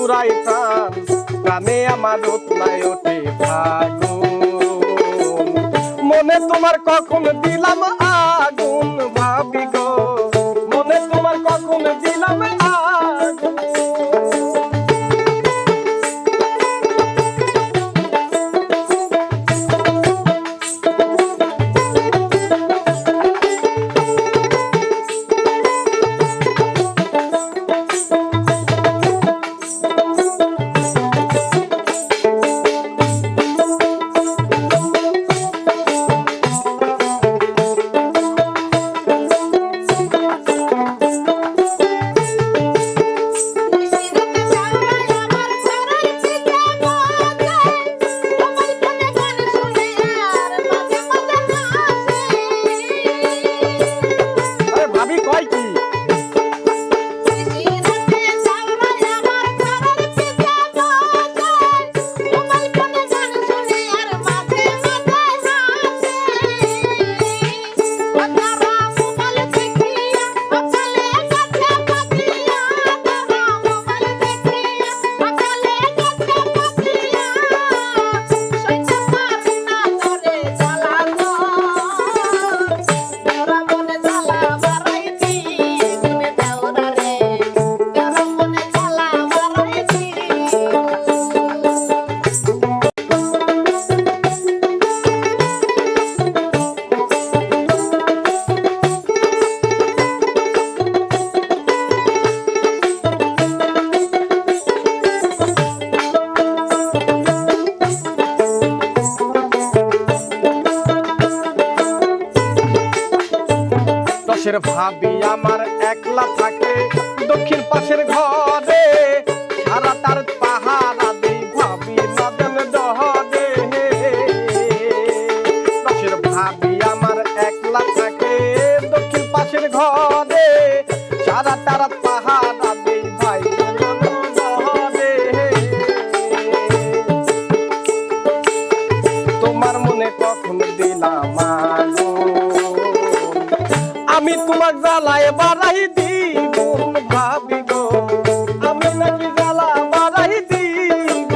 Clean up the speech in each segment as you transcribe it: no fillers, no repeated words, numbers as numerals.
জুড়াই প্রাণ প্রাণে আমার উতলায় ওঠে ফাগুন মনে তোমার কখন দিলাম আগুন ভাবি গো মনে তোমার কখন দিলাম আগুন ভাবি আমার একলা থাকে দক্ষিণ পাশের ঘরে সারা তার পাহারা দেই ভাবি নদন দহরে পাশের ভাবি আমার একলা থাকে দক্ষিণ পাশের ঘরে সারা তার পাহারা দেই ভাই নদন দহরে তোমার মনে কখন দিলাম আমি তোমার জ্বালায় বাড়াই দিব ভাবিব আমি নাকি জ্বালা বাড়াই দিব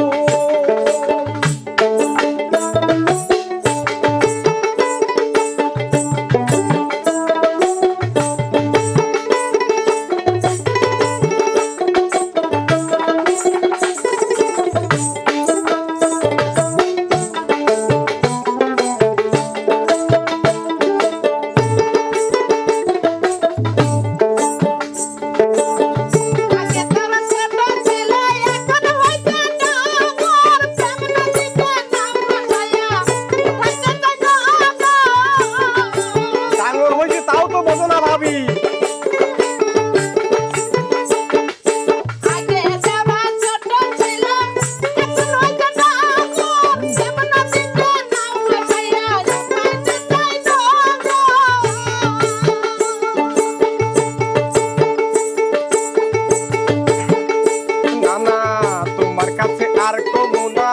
আর কমুনা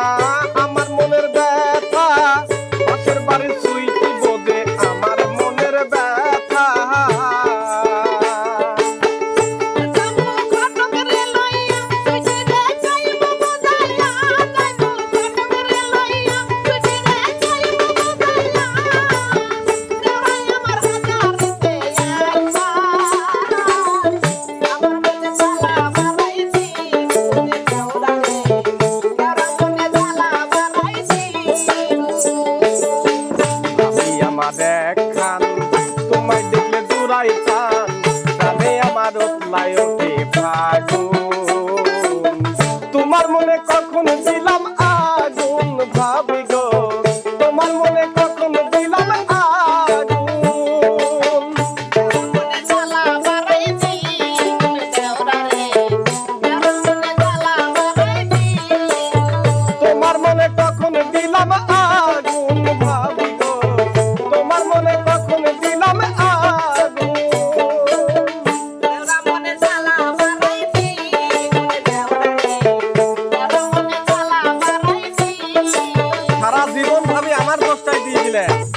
আমার মনের ব্যথা পাশের বাড়ির সুইটি বোঝে আমার মনের ব্যথা দেখান তোমায় দেখলে জুড়াই প্রাণ প্রাণে আমার উতলায় ওঠে ফাগুন তোমার মনে কখন দিলাম আগুন ভাবি গো তোমার মনে কখন দিলাম আগুন তোমার মনে কখন দিলাম আগুন ভাবি গো তোমার মনে কখন দিলাম আগুন সারা জীবন ভাবি আমার কষ্টায় দিয়ে দিলেন।